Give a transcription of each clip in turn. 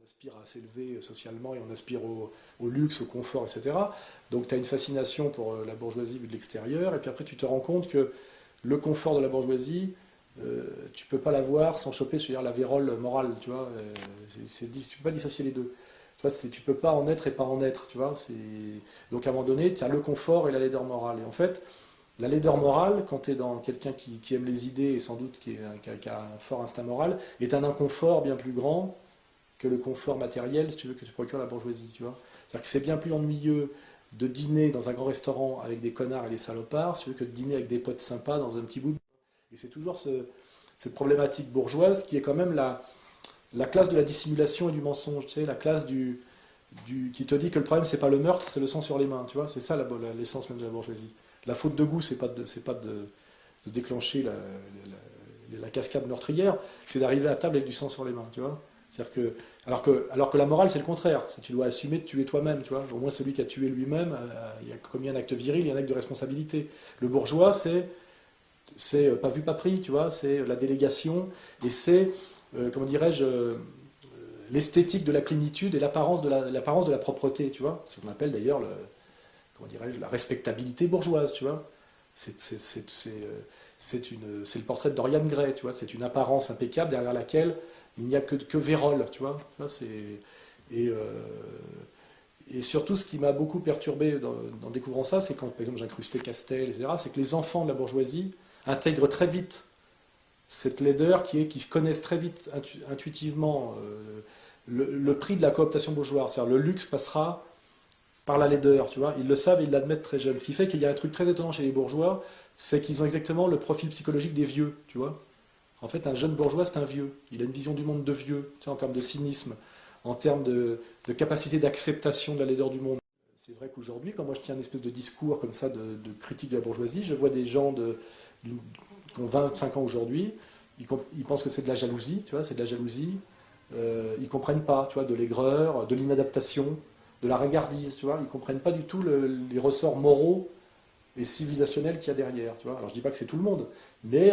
aspire à s'élever socialement et on aspire au luxe, au confort, etc. Donc tu as une fascination pour la bourgeoisie vue de l'extérieur, et puis après tu te rends compte que le confort de la bourgeoisie, tu peux pas l'avoir sans choper, je veux dire, la vérole morale, tu vois. Tu peux pas dissocier les deux. Tu vois, tu peux pas en être et pas en être, tu vois. Donc à un moment donné, tu as le confort et la laideur morale. Et en fait, la laideur morale, quand tu es dans quelqu'un qui aime les idées et sans doute qui a un fort instinct moral, est un inconfort bien plus grand que le confort matériel, si tu veux, que tu procures la bourgeoisie, tu vois. C'est-à-dire que c'est bien plus ennuyeux de dîner dans un grand restaurant avec des connards et des salopards, si tu veux, que de dîner avec des potes sympas dans un petit bout. Et c'est toujours cette problématique bourgeoise qui est quand même la classe de la dissimulation et du mensonge, tu sais, la classe qui te dit que le problème c'est pas le meurtre, c'est le sang sur les mains, tu vois, c'est ça l'essence même de la bourgeoisie. La faute de goût, c'est pas de déclencher la cascade meurtrière, c'est d'arriver à table avec du sang sur les mains, tu vois. C'est-à-dire alors que la morale, c'est le contraire. C'est tu dois assumer de tuer toi-même, tu vois. Au moins, celui qui a tué lui-même, il a commis un acte viril, il y a un acte de responsabilité. Le bourgeois, c'est pas vu, pas pris, tu vois. C'est la délégation et c'est, comment dirais-je, l'esthétique de la plénitude et l'apparence de la propreté, tu vois. C'est ce qu'on appelle d'ailleurs, comment dirais-je, la respectabilité bourgeoise, tu vois. C'est le portrait de Dorian Gray, tu vois. C'est une apparence impeccable derrière laquelle il n'y a que vérole, tu vois. Et, euh, et surtout, ce qui m'a beaucoup perturbé en découvrant ça, c'est quand, par exemple, j'incrustais Castel, etc., c'est que les enfants de la bourgeoisie intègrent très vite cette laideur qui se connaissent très vite intuitivement le prix de la cooptation bourgeoise. C'est-à-dire le luxe passera par la laideur, tu vois. Ils le savent et ils l'admettent très jeunes. Ce qui fait qu'il y a un truc très étonnant chez les bourgeois, c'est qu'ils ont exactement le profil psychologique des vieux, tu vois. En fait, un jeune bourgeois, c'est un vieux. Il a une vision du monde de vieux, tu sais, en termes de cynisme, en termes de capacité d'acceptation de la laideur du monde. C'est vrai qu'aujourd'hui, quand moi je tiens une espèce de discours comme ça de critique de la bourgeoisie, je vois des gens qui ont 25 ans aujourd'hui, ils pensent que c'est de la jalousie, tu vois, c'est de la jalousie. Ils comprennent pas, tu vois, de l'aigreur, de l'inadaptation, de la regardise, tu vois. Ils comprennent pas du tout les ressorts moraux et civilisationnels qu'il y a derrière, tu vois. Alors je dis pas que c'est tout le monde, mais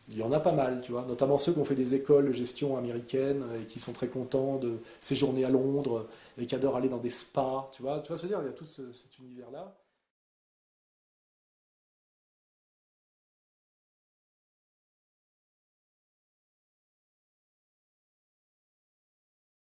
il y en a pas mal, tu vois, notamment ceux qui ont fait des écoles de gestion américaines et qui sont très contents de séjourner à Londres et qui adorent aller dans des spas, tu vois ce que je veux dire, il y a tout cet univers-là.